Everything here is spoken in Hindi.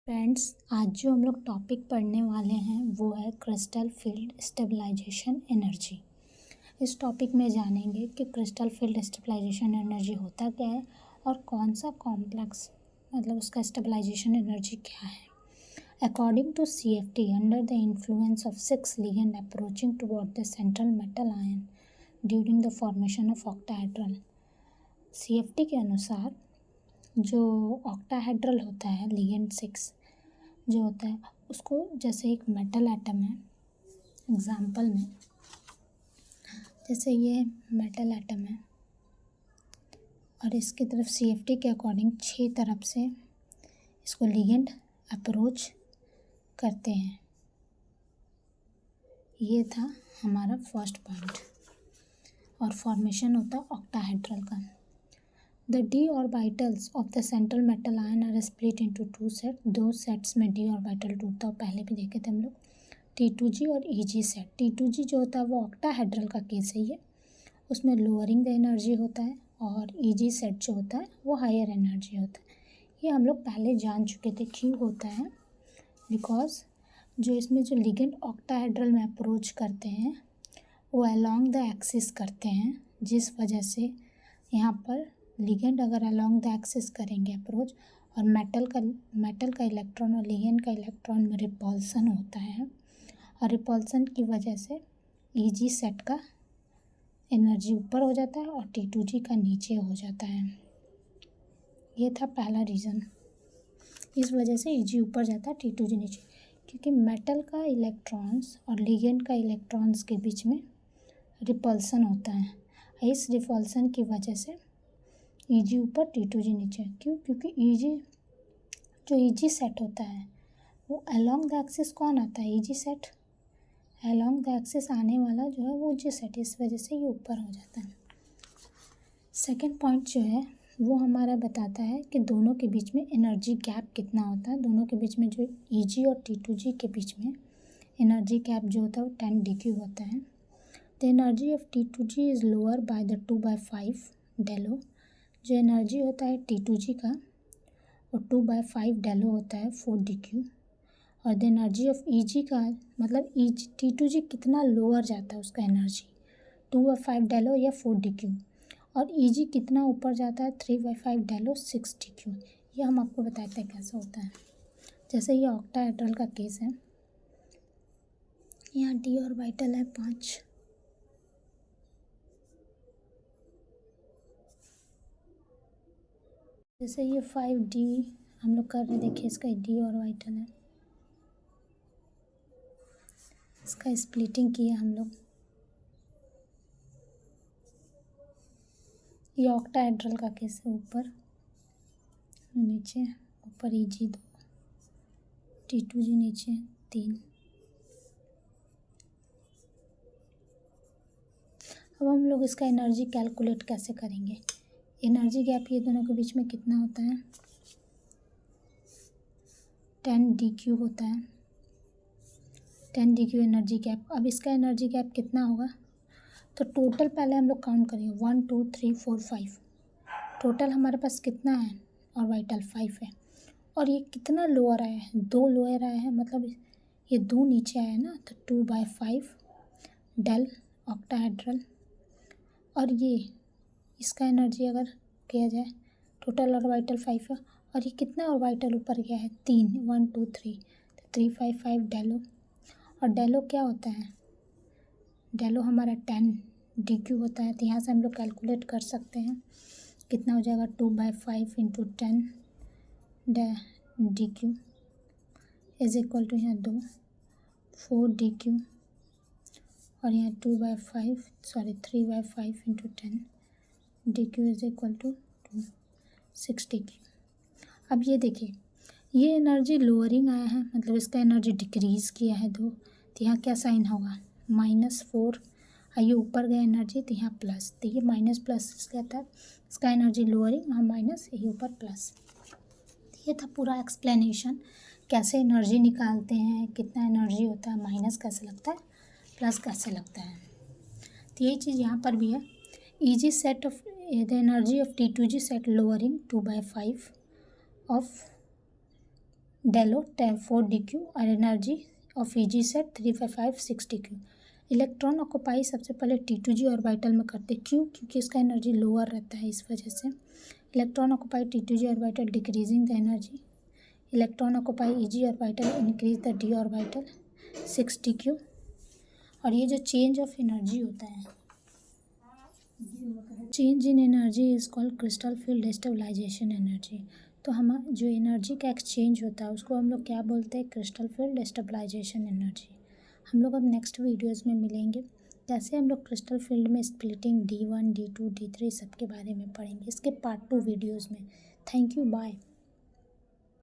फ्रेंड्स, आज जो हम लोग टॉपिक पढ़ने वाले हैं वो है क्रिस्टल फील्ड स्टेबलाइजेशन एनर्जी। इस टॉपिक में जानेंगे कि क्रिस्टल फील्ड स्टेबलाइजेशन एनर्जी होता क्या है और कौन सा कॉम्प्लेक्स मतलब उसका स्टेबलाइजेशन एनर्जी क्या है। According to CFT, under the influence of 6 ligand approaching toward the central metal ion during the formation of octahedral, CFT के अनुसार जो ऑक्टाहेड्रल होता है लिगेंड 6 जो होता है उसको जैसे एक मेटल एटम है, एग्जाम्पल में जैसे ये मेटल एटम है और इसकी तरफ CFT के अकॉर्डिंग 6 तरफ से इसको लिगेंड अप्रोच करते हैं। ये था हमारा फर्स्ट पॉइंट और फॉर्मेशन होता है ऑक्टाहेड्रल का। The d orbitals of the central metal ion are split into 2 sets। दो सेट्स में d ऑर्बिटल टूटता है, पहले भी देखे थे हम लोग, T2g और EG सेट। T2g जो होता है वो ऑक्टाहेड्रल का केस है, ये उसमें लोअरिंग द एनर्जी होता है और EG सेट जो होता है वो हायर एनर्जी होता है। ये हम लोग पहले जान चुके थे क्यों होता है, बिकॉज जो इसमें जो लिगेंड ऑक्टाहेड्रल में अप्रोच करते हैं वो अलोंग द एक्सिस करते हैं, जिस वजह से यहाँ पर लिगेंड अगर अलोंग द एक्सिस करेंगे अप्रोच और मेटल का इलेक्ट्रॉन और लिगेंड का इलेक्ट्रॉन में रिपल्सन होता है और रिपल्सन की वजह से EG सेट का एनर्जी ऊपर हो जाता है और T2g का नीचे हो जाता है। ये था पहला रीज़न, इस वजह से EG ऊपर जाता है T2g नीचे, क्योंकि मेटल का इलेक्ट्रॉन्स और लिगेंड का इलेक्ट्रॉन्स के बीच में रिपल्सन होता है। इस रिपल्सन की वजह से EG ऊपर T2g नीचे। क्यों? क्योंकि जो EG सेट होता है वो अलोंग द एक्सिस कौन आता है, EG set along the axis आने वाला जो है वो EG सेट, इस वजह से ये ऊपर हो जाता है। सेकंड पॉइंट जो है वो हमारा बताता है कि दोनों के बीच में एनर्जी गैप कितना होता है। दोनों के बीच में जो EG और T2g के बीच में एनर्जी गैप जो होता है वो 10 dQ होता है। The energy of T2g is lower by the 2/5 डेलो। जो एनर्जी होता है T2g का वो 2/5 डेलो होता है 4 dQ। और द एनर्जी ऑफ EG का मतलब T2g कितना लोअर जाता है उसका एनर्जी 2/5 डेलो या 4 dQ, और EG कितना ऊपर जाता है 3/5 डेलो 6 dQ। ये हम आपको बताते हैं कैसा होता है। जैसे ये ऑक्टाहेड्रल का केस है, यहाँ d ऑर्बिटल है 5, जैसे ये 5d हम लोग कर रहे, देखिए इसका d ऑर्बिटल है, इसका स्प्लिटिंग किया हम लोग। ये ऑक्टाहेड्रल का केस है, ऊपर नीचे, ऊपर EG 2, T2g नीचे 3। अब हम लोग इसका एनर्जी कैलकुलेट कैसे करेंगे। एनर्जी गैप ये दोनों के बीच में कितना होता है 10 dQ होता है, 10 dQ एनर्जी गैप। अब इसका एनर्जी गैप कितना होगा, तो टोटल पहले हम लोग काउंट करेंगे 1 2 3 4 5। टोटल हमारे पास कितना है ऑर्बिटल 5 है, और ये कितना लोअर आया है, 2 लोअर आया है, मतलब ये 2 नीचे आया है ना, तो 2/5 डेल ऑक्टाहेड्रल। और ये इसका एनर्जी अगर किया जाए टोटल ऑर्बिटल 5 है, और ये कितना ऑर्बिटल ऊपर गया है 3, 1 2 3, तो 3/5 डेलो। और डेलो क्या होता है, डेलो हमारा 10 dQ होता है, तो यहाँ से हम लोग कैलकुलेट कर सकते हैं कितना हो जाएगा 2/5 × 10 dQ इज इक्वल टू यहाँ 2 4 dQ, और यहाँ 3/5 × 10 dQ is equal to 6 dQ। अब ये देखिए ये एनर्जी लोअरिंग आया है, मतलब इसका एनर्जी डिक्रीज़ किया है 2, तो यहाँ क्या साइन होगा -4। ये ऊपर गया एनर्जी तो यहाँ प्लस, तो ये माइनस प्लस कहता है, इसका एनर्जी लोअरिंग, वहाँ माइनस, ये ऊपर प्लस। ये था पूरा एक्सप्लेनेशन कैसे एनर्जी निकालते हैं, कितना एनर्जी होता है, माइनस कैसे लगता है, प्लस कैसे लगता है। तो यही चीज़ यहाँ पर भी है। EG set of the energy of T2g set lowering 2/5 of Delo 4 dq और energy of easy set 355 6 dq। Electron occupy सबसे पहले T2g ऑर्बिटल में करते, क्यों? क्योंकि इसका एनर्जी लोअर रहता है, इस वजह से। Electron occupy T2g orbital decreasing the energy. Electron occupy Eg orbital increase the d orbital 6 dq। और ये जो चेंज ऑफ एनर्जी होता है, change in energy is called crystal field destabilization energy. तो हम जो एनर्जी का एक्सचेंज होता है उसको हम लोग क्या बोलते हैं? Crystal field destabilization energy. हम लोग अब नेक्स्ट वीडियोस में मिलेंगे, जैसे हम लोग क्रिस्टल फील्ड में स्प्लिटिंग D1 D2 D3 सब के बारे में पढ़ेंगे, इसके पार्ट 2 वीडियोस में। Thank you, bye.